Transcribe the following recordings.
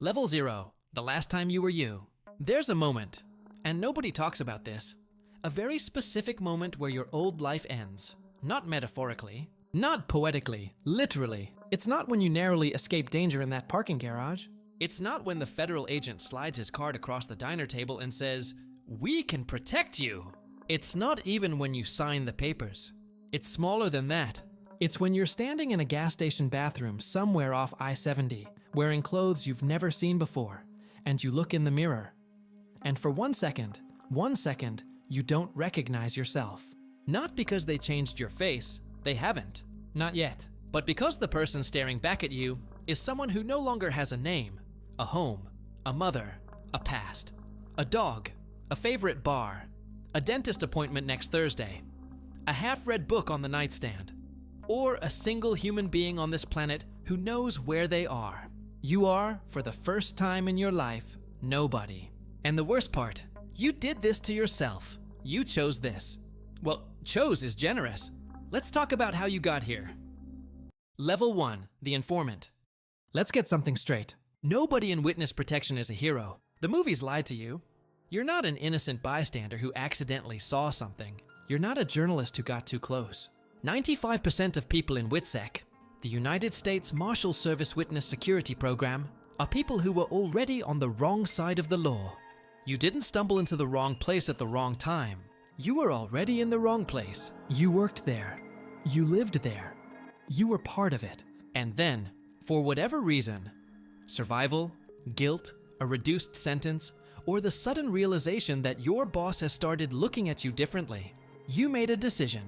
Level 0, the last time you were you. There's a moment, and nobody talks about this, a very specific moment where your old life ends. Not metaphorically, not poetically, literally. It's not when you narrowly escape danger in that parking garage. It's not when the federal agent slides his card across the diner table and says, "We can protect you." It's not even when you sign the papers. It's smaller than that. It's when you're standing in a gas station bathroom somewhere off I-70, wearing clothes you've never seen before, and you look in the mirror. And for 1 second, you don't recognize yourself. Not because they changed your face, they haven't, not yet, but because the person staring back at you is someone who no longer has a name, a home, a mother, a past, a dog, a favorite bar, a dentist appointment next Thursday, a half-read book on the nightstand, or a single human being on this planet who knows where they are. You are, for the first time in your life, nobody. And the worst part, you did this to yourself. You chose this. Well, chose is generous. Let's talk about how you got here. Level 1, the informant. Let's get something straight. Nobody in witness protection is a hero. The movies lied to you. You're not an innocent bystander who accidentally saw something. You're not a journalist who got too close. 95% of people in witsec, the United States Marshals Service Witness Security Program, are people who were already on the wrong side of the law. You didn't stumble into the wrong place at the wrong time. You were already in the wrong place. You worked there. You lived there. You were part of it. And then, for whatever reason, survival, guilt, a reduced sentence, or the sudden realization that your boss has started looking at you differently, you made a decision.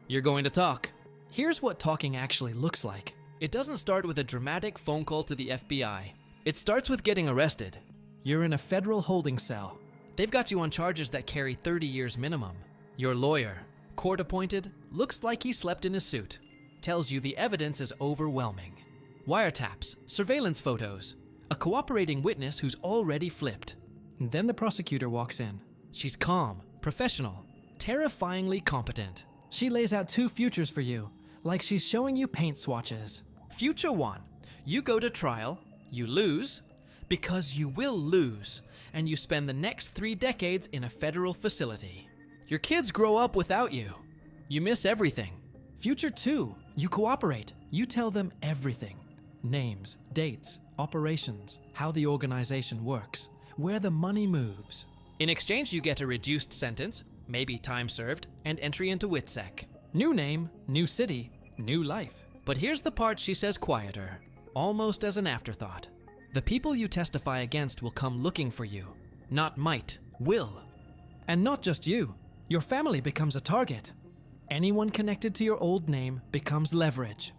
You're going to talk. Here's what talking actually looks like. It doesn't start with a dramatic phone call to the FBI. It starts with getting arrested. You're in a federal holding cell. They've got you on charges that carry 30 years minimum. Your lawyer, court appointed, looks like he slept in his suit. Tells you the evidence is overwhelming. Wiretaps, surveillance photos, a cooperating witness who's already flipped. And then the prosecutor walks in. She's calm, professional, terrifyingly competent. She lays out 2 futures for you, like she's showing you paint swatches. Future 1, you go to trial, you lose, because you will lose, and you spend the next 3 decades in a federal facility. Your kids grow up without you. You miss everything. Future 2, you cooperate. You tell them everything. Names, dates, operations, how the organization works, where the money moves. In exchange, you get a reduced sentence, maybe time served, and entry into witsec. New name, new city, new life. But here's the part she says quieter, almost as an afterthought. The people you testify against will come looking for you. Not might, will. And not just you. Your family becomes a target. Anyone connected to your old name becomes leverage.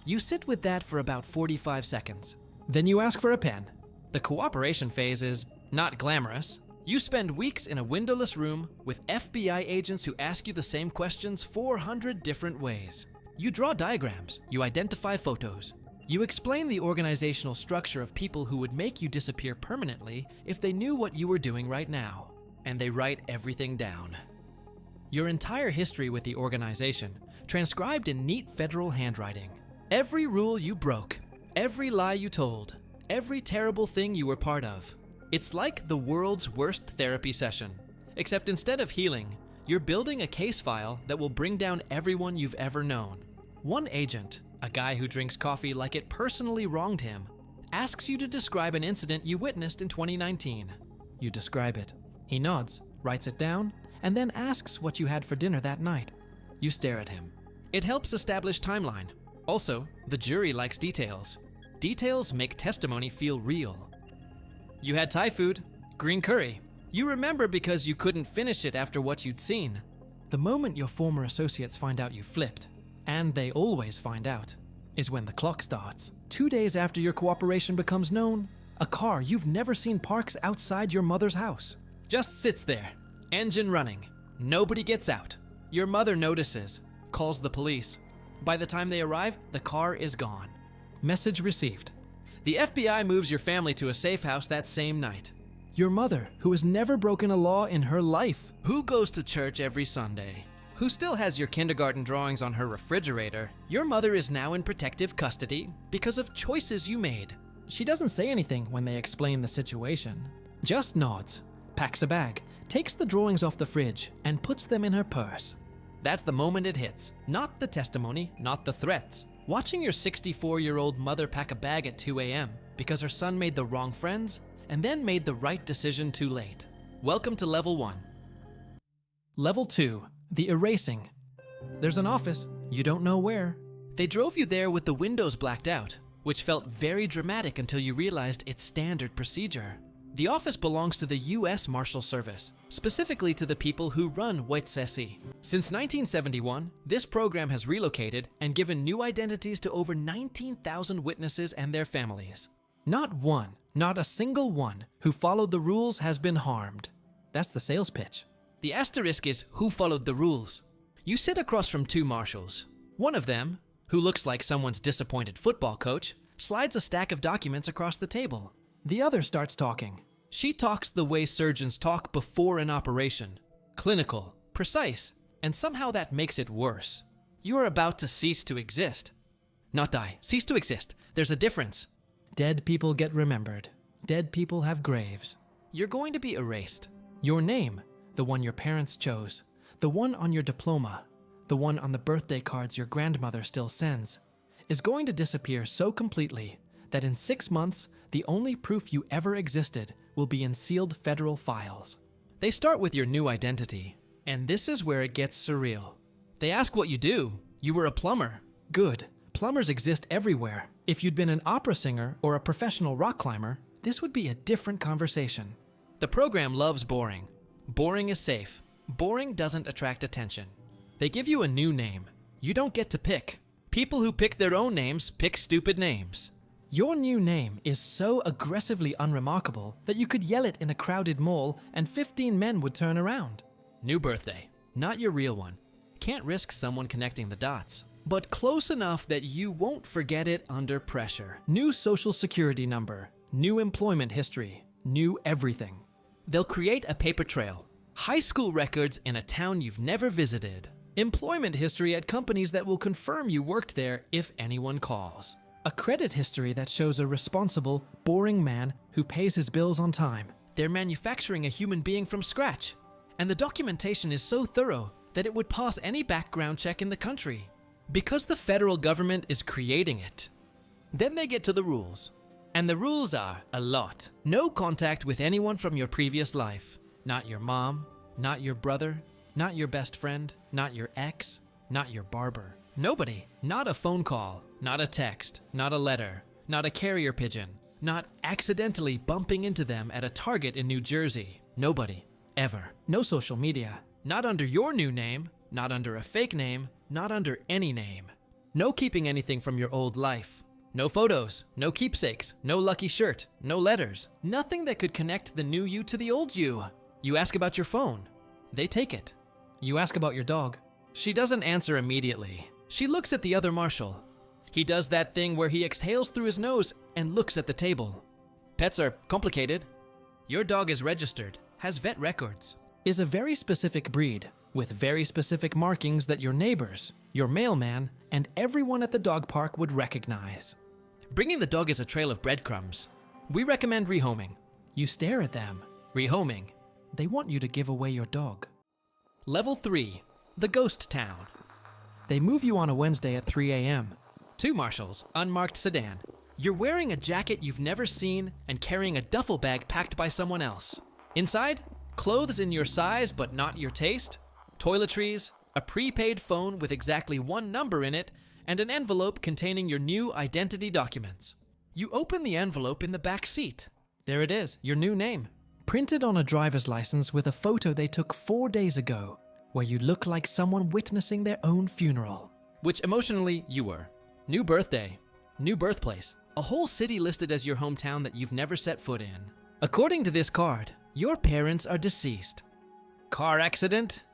You sit with that for about 45 seconds. Then you ask for a pen. The cooperation phase is not glamorous. You spend weeks in a windowless room with FBI agents who ask you the same questions 400 different ways. You draw diagrams, you identify photos. You explain the organizational structure of people who would make you disappear permanently if they knew what you were doing right now. And they write everything down. Your entire history with the organization, transcribed in neat federal handwriting. Every rule you broke, every lie you told, every terrible thing you were part of. It's like the world's worst therapy session, except instead of healing, you're building a case file that will bring down everyone you've ever known. One agent, a guy who drinks coffee like it personally wronged him, asks you to describe an incident you witnessed in 2019. You describe it. He nods, writes it down, and then asks what you had for dinner that night. You stare at him. It helps establish timeline. Also, the jury likes details. Details make testimony feel real. You had Thai food, green curry. You remember because you couldn't finish it after what you'd seen. The moment your former associates find out you flipped, and they always find out, is when the clock starts. 2 days after your cooperation becomes known, a car you've never seen parks outside your mother's house. Just sits there, engine running. Nobody gets out. Your mother notices, calls the police. By the time they arrive, the car is gone. Message received. The FBI moves your family to a safe house that same night. Your mother, who has never broken a law in her life, who goes to church every Sunday, who still has your kindergarten drawings on her refrigerator, your mother is now in protective custody because of choices you made. She doesn't say anything when they explain the situation. Just nods, packs a bag, takes the drawings off the fridge, and puts them in her purse. That's the moment it hits. Not the testimony, not the threats. Watching your 64-year-old mother pack a bag at 2 a.m. because her son made the wrong friends and then made the right decision too late. Welcome to Level 1. Level 2, the erasing. There's an office, you don't know where. They drove you there with the windows blacked out, which felt very dramatic until you realized it's standard procedure. The office belongs to the U.S. Marshals Service, specifically to the people who run witsec. Since 1971, this program has relocated and given new identities to over 19,000 witnesses and their families. Not one, not a single one, who followed the rules has been harmed. That's the sales pitch. The asterisk is who followed the rules. You sit across from two marshals. One of them, who looks like someone's disappointed football coach, slides a stack of documents across the table. The other starts talking. She talks the way surgeons talk before an operation. Clinical, precise, and somehow that makes it worse. You are about to cease to exist. Not die, cease to exist. There's a difference. Dead people get remembered. Dead people have graves. You're going to be erased. Your name, the one your parents chose, the one on your diploma, the one on the birthday cards your grandmother still sends, is going to disappear so completely that in 6 months, the only proof you ever existed will be in sealed federal files. They start with your new identity, and this is where it gets surreal. They ask what you do. You were a plumber. Good. Plumbers exist everywhere. If you'd been an opera singer or a professional rock climber, this would be a different conversation. The program loves boring. Boring is safe. Boring doesn't attract attention. They give you a new name. You don't get to pick. People who pick their own names pick stupid names. Your new name is so aggressively unremarkable that you could yell it in a crowded mall and 15 men would turn around. New birthday. Not your real one. Can't risk someone connecting the dots. But close enough that you won't forget it under pressure. New social security number. New employment history. New everything. They'll create a paper trail. High school records in a town you've never visited. Employment history at companies that will confirm you worked there if anyone calls. A credit history that shows a responsible, boring man who pays his bills on time. They're manufacturing a human being from scratch. And the documentation is so thorough that it would pass any background check in the country. Because the federal government is creating it. Then they get to the rules. And the rules are a lot. No contact with anyone from your previous life. Not your mom, not your brother, not your best friend, not your ex, not your barber. Nobody. Not a phone call, not a text, not a letter, not a carrier pigeon, not accidentally bumping into them at a Target in New Jersey. Nobody. Ever. No social media. Not under your new name, not under a fake name, not under any name. No keeping anything from your old life. No photos, no keepsakes, no lucky shirt, no letters. Nothing that could connect the new you to the old you. You ask about your phone. They take it. You ask about your dog. She doesn't answer immediately. She looks at the other marshal. He does that thing where he exhales through his nose and looks at the table. Pets are complicated. Your dog is registered, has vet records, is a very specific breed, with very specific markings that your neighbors, your mailman, and everyone at the dog park would recognize. Bringing the dog is a trail of breadcrumbs. We recommend rehoming. You stare at them. Rehoming. They want you to give away your dog. Level 3. The Ghost Town. They move you on a Wednesday at 3 a.m. 2 marshals, unmarked sedan. You're wearing a jacket you've never seen and carrying a duffel bag packed by someone else. Inside, clothes in your size but not your taste, toiletries, a prepaid phone with exactly one number in it, and an envelope containing your new identity documents. You open the envelope in the back seat. There it is, your new name. Printed on a driver's license with a photo they took 4 days ago, where you look like someone witnessing their own funeral. Which emotionally you were. New birthday, new birthplace, a whole city listed as your hometown that you've never set foot in. According to this card, your parents are deceased. Car accident?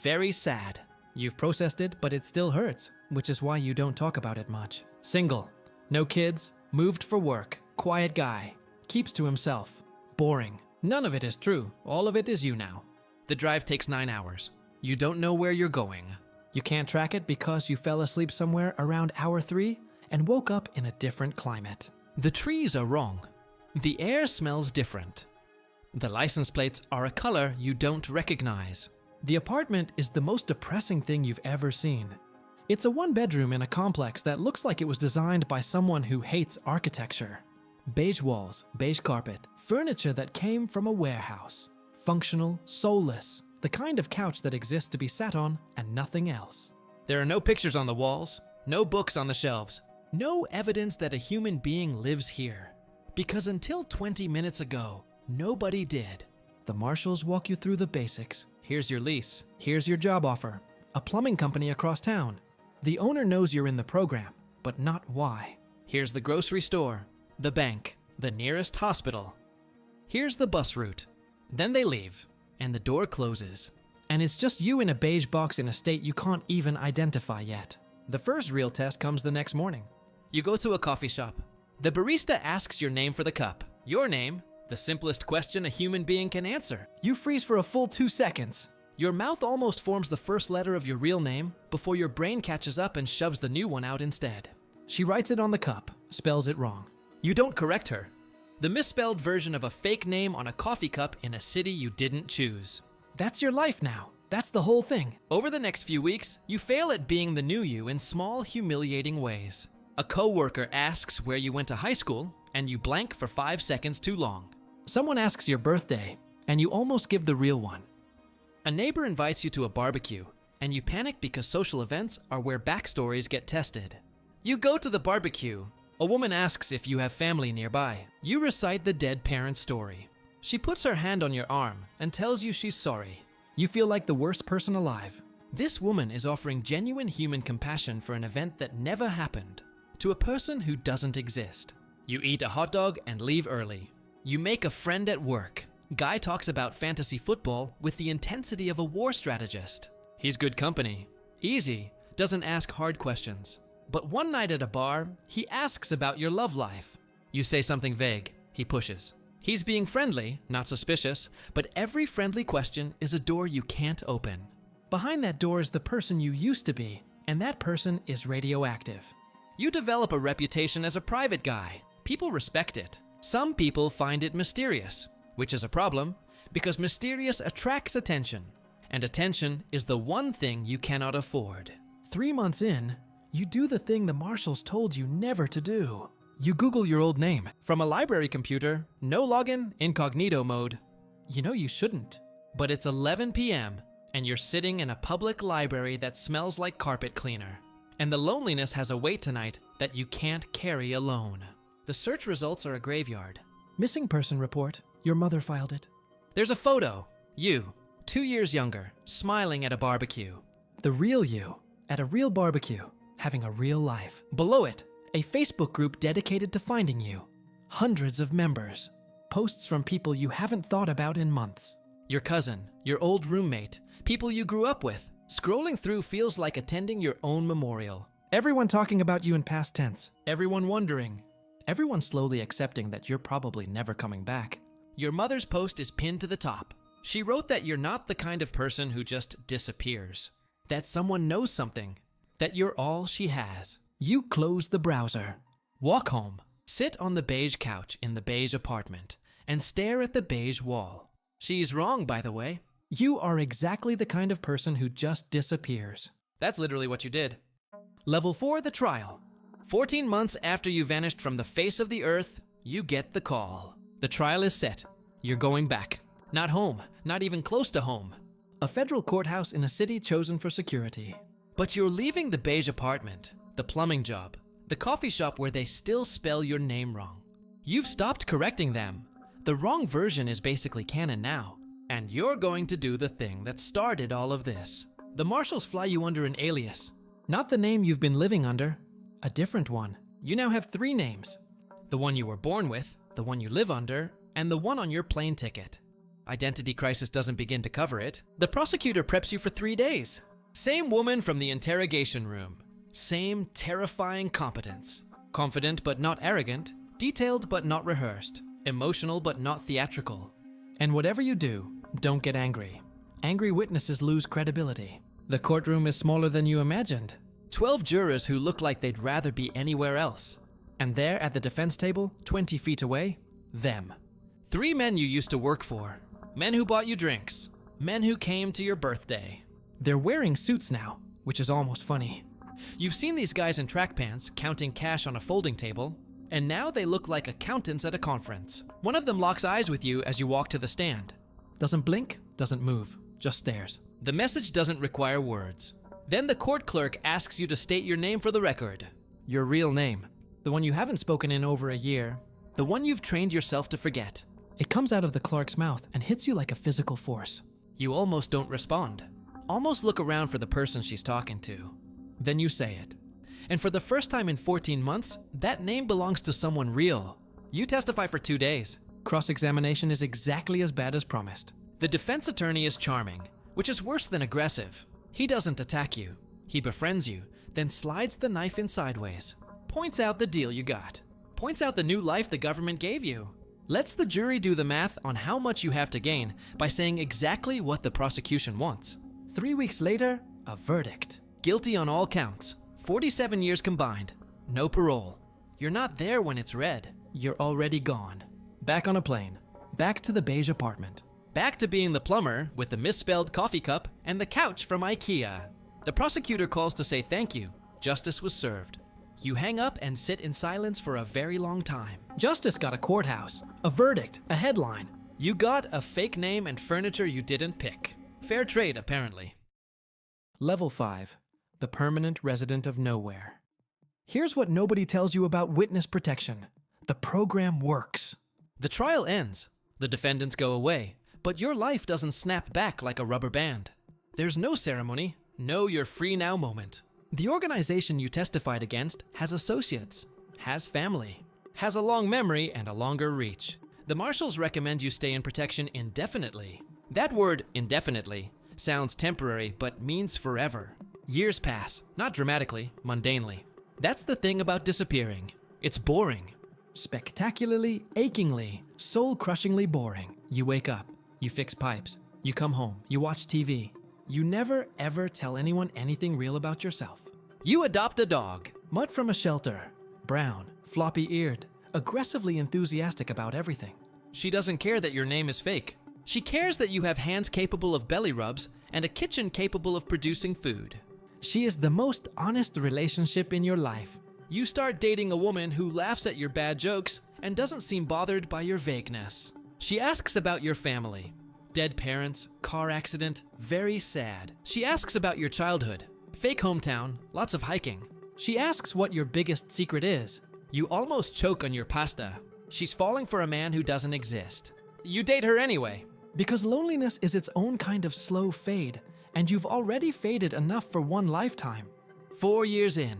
Very sad. You've processed it, but it still hurts, which is why you don't talk about it much. Single, no kids, moved for work, quiet guy, keeps to himself, boring. None of it is true, all of it is you now. The drive takes 9 hours. You don't know where you're going. You can't track it because you fell asleep somewhere around hour 3 and woke up in a different climate. The trees are wrong. The air smells different. The license plates are a color you don't recognize. The apartment is the most depressing thing you've ever seen. It's a one-bedroom in a complex that looks like it was designed by someone who hates architecture. Beige walls, beige carpet, furniture that came from a warehouse. Functional, soulless, the kind of couch that exists to be sat on and nothing else. There are no pictures on the walls, no books on the shelves, no evidence that a human being lives here. Because until 20 minutes ago, nobody did. The Marshals walk you through the basics. Here's your lease. Here's your job offer. A plumbing company across town. The owner knows you're in the program, but not why. Here's the grocery store, the bank, the nearest hospital. Here's the bus route. Then they leave, and the door closes. And it's just you in a beige box in a state you can't even identify yet. The first real test comes the next morning. You go to a coffee shop. The barista asks your name for the cup. Your name, the simplest question a human being can answer. You freeze for a full 2 seconds. Your mouth almost forms the first letter of your real name before your brain catches up and shoves the new one out instead. She writes it on the cup, spells it wrong. You don't correct her. The misspelled version of a fake name on a coffee cup in a city you didn't choose. That's your life now. That's the whole thing. Over the next few weeks, you fail at being the new you in small, humiliating ways. A coworker asks where you went to high school, and you blank for 5 seconds too long. Someone asks your birthday, and you almost give the real one. A neighbor invites you to a barbecue, and you panic because social events are where backstories get tested. You go to the barbecue. A woman asks if you have family nearby. You recite the dead parent's story. She puts her hand on your arm and tells you she's sorry. You feel like the worst person alive. This woman is offering genuine human compassion for an event that never happened to a person who doesn't exist. You eat a hot dog and leave early. You make a friend at work. Guy talks about fantasy football with the intensity of a war strategist. He's good company. Easy, doesn't ask hard questions. But one night at a bar, he asks about your love life. You say something vague. He pushes. He's being friendly, not suspicious, but every friendly question is a door you can't open. Behind that door is the person you used to be, and that person is radioactive. You develop a reputation as a private guy. People respect it. Some people find it mysterious, which is a problem, because mysterious attracts attention, and attention is the one thing you cannot afford. 3 months in, you do the thing the Marshals told you never to do. You Google your old name. From a library computer, no login, incognito mode. You know you shouldn't. But it's 11 p.m., and you're sitting in a public library that smells like carpet cleaner. And the loneliness has a weight tonight that you can't carry alone. The search results are a graveyard. Missing person report. Your mother filed it. There's a photo. You, 2 years younger, smiling at a barbecue. The real you, at a real barbecue, having a real life. Below it, a Facebook group dedicated to finding you. Hundreds of members. Posts from people you haven't thought about in months. Your cousin, your old roommate, people you grew up with. Scrolling through feels like attending your own memorial. Everyone talking about you in past tense. Everyone wondering. Everyone slowly accepting that you're probably never coming back. Your mother's post is pinned to the top. She wrote that you're not the kind of person who just disappears. That someone knows something. That you're all she has. You close the browser. Walk home. Sit on the beige couch in the beige apartment and stare at the beige wall. She's wrong, by the way. You are exactly the kind of person who just disappears. That's literally what you did. Level 4, the trial. 14 months after you vanished from the face of the earth, you get the call. The trial is set. You're going back. Not home, not even close to home. A federal courthouse in a city chosen for security. But you're leaving the beige apartment, the plumbing job, the coffee shop where they still spell your name wrong. You've stopped correcting them. The wrong version is basically canon now. And you're going to do the thing that started all of this. The Marshals fly you under an alias. Not the name you've been living under, a different one. You now have 3 names. The one you were born with, the one you live under, and the one on your plane ticket. Identity crisis doesn't begin to cover it. The prosecutor preps you for 3 days. Same woman from the interrogation room. Same terrifying competence. Confident but not arrogant. Detailed but not rehearsed. Emotional but not theatrical. And whatever you do, don't get angry. Angry witnesses lose credibility. The courtroom is smaller than you imagined. 12 jurors who look like they'd rather be anywhere else. And there at the defense table, 20 feet away, them. 3 men you used to work for. Men who bought you drinks. Men who came to your birthday. They're wearing suits now, which is almost funny. You've seen these guys in track pants counting cash on a folding table, and now they look like accountants at a conference. One of them locks eyes with you as you walk to the stand. Doesn't blink, doesn't move, just stares. The message doesn't require words. Then the court clerk asks you to state your name for the record. Your real name. The one you haven't spoken in over a year. The one you've trained yourself to forget. It comes out of the clerk's mouth and hits you like a physical force. You almost don't respond. Almost look around for the person she's talking to. Then you say it. And for the first time in 14 months, that name belongs to someone real. You testify for 2 days. Cross-examination is exactly as bad as promised. The defense attorney is charming, which is worse than aggressive. He doesn't attack you. He befriends you, then slides the knife in sideways. Points out the deal you got. Points out the new life the government gave you. Lets the jury do the math on how much you have to gain by saying exactly what the prosecution wants. 3 weeks later, a verdict. Guilty on all counts. 47 years combined. No parole. You're not there when it's read. You're already gone. Back on a plane. Back to the beige apartment. Back to being the plumber with the misspelled coffee cup and the couch from IKEA. The prosecutor calls to say thank you. Justice was served. You hang up and sit in silence for a very long time. Justice got a courthouse, a verdict, a headline. You got a fake name and furniture you didn't pick. Fair trade, apparently. Level 5. The permanent resident of nowhere. Here's what nobody tells you about witness protection. The program works. The trial ends. The defendants go away. But your life doesn't snap back like a rubber band. There's no ceremony, no you're free now moment. The organization you testified against has associates, has family, has a long memory and a longer reach. The Marshals recommend you stay in protection indefinitely. That word, indefinitely, sounds temporary but means forever. Years pass, not dramatically, mundanely. That's the thing about disappearing. It's boring. Spectacularly, achingly, soul-crushingly boring. You wake up. You fix pipes. You come home. You watch TV. You never, ever tell anyone anything real about yourself. You adopt a dog. Mud from a shelter. Brown, floppy-eared, aggressively enthusiastic about everything. She doesn't care that your name is fake. She cares that you have hands capable of belly rubs and a kitchen capable of producing food. She is the most honest relationship in your life. You start dating a woman who laughs at your bad jokes and doesn't seem bothered by your vagueness. She asks about your family. Dead parents, car accident, very sad. She asks about your childhood. Fake hometown, lots of hiking. She asks what your biggest secret is. You almost choke on your pasta. She's falling for a man who doesn't exist. You date her anyway. Because loneliness is its own kind of slow fade, and you've already faded enough for one lifetime. 4 years in,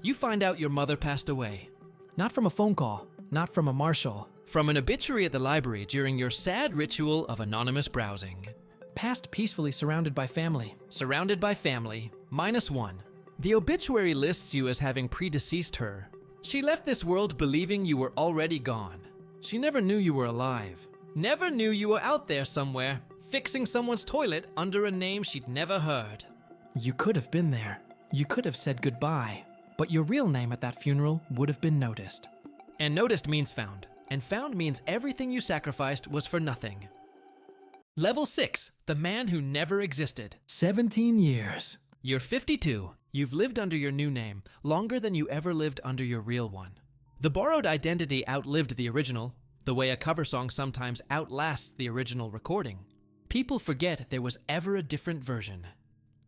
you find out your mother passed away. Not from a phone call, not from a marshal. From an obituary at the library during your sad ritual of anonymous browsing. Passed peacefully surrounded by family. Surrounded by family, -1. The obituary lists you as having predeceased her. She left this world believing you were already gone. She never knew you were alive. Never knew you were out there somewhere, fixing someone's toilet under a name she'd never heard. You could have been there. You could have said goodbye. But your real name at that funeral would have been noticed. And noticed means found. And found means everything you sacrificed was for nothing. Level 6, the man who never existed. 17 years. You're 52. You've lived under your new name longer than you ever lived under your real one. The borrowed identity outlived the original, the way a cover song sometimes outlasts the original recording. People forget there was ever a different version.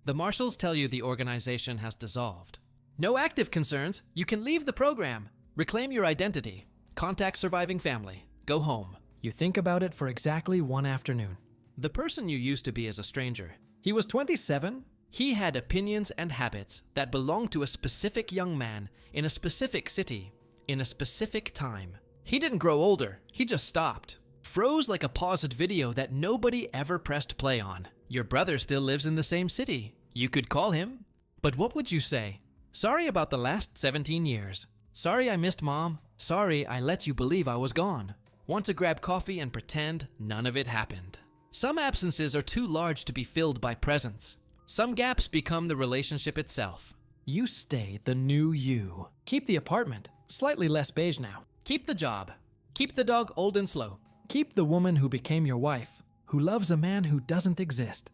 The Marshals tell you the organization has dissolved. No active concerns. You can leave the program. Reclaim your identity. Contact surviving family. Go home. You think about it for exactly one afternoon. The person you used to be is a stranger. He was 27. He had opinions and habits that belonged to a specific young man in a specific city, in a specific time. He didn't grow older. He just stopped. Froze like a paused video that nobody ever pressed play on. Your brother still lives in the same city. You could call him. But what would you say? Sorry about the last 17 years. Sorry I missed Mom. Sorry I let you believe I was gone. Want to grab coffee and pretend none of it happened. Some absences are too large to be filled by presence. Some gaps become the relationship itself. You stay the new you. Keep the apartment. Slightly less beige now. Keep the job. Keep the dog old and slow. Keep the woman who became your wife, who loves a man who doesn't exist.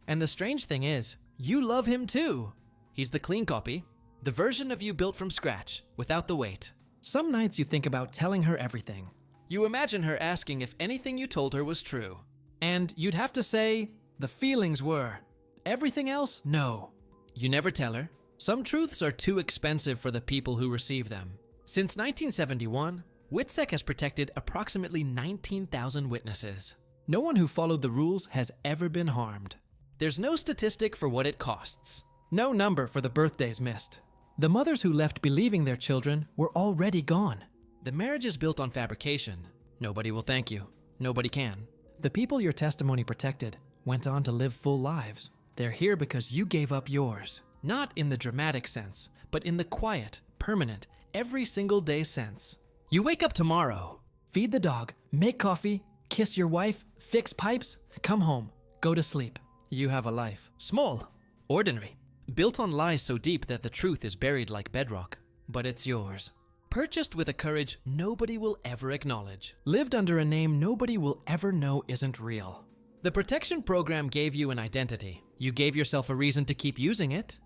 And the strange thing is, you love him too. He's the clean copy, the version of you built from scratch, without the weight. Some nights you think about telling her everything. You imagine her asking if anything you told her was true. And you'd have to say, the feelings were. Everything else, no. You never tell her. Some truths are too expensive for the people who receive them. Since 1971, witsec has protected approximately 19,000 witnesses. No one who followed the rules has ever been harmed. There's no statistic for what it costs. No number for the birthdays missed. The mothers who left believing their children were already gone. The marriage is built on fabrication. Nobody will thank you. Nobody can. The people your testimony protected went on to live full lives. They're here because you gave up yours. Not in the dramatic sense, but in the quiet, permanent, every single day sense. You wake up tomorrow, feed the dog, make coffee, kiss your wife, fix pipes, come home, go to sleep. You have a life. Small, ordinary, built on lies so deep that the truth is buried like bedrock. But it's yours. Purchased with a courage nobody will ever acknowledge. Lived under a name nobody will ever know isn't real. The protection program gave you an identity. You gave yourself a reason to keep using it.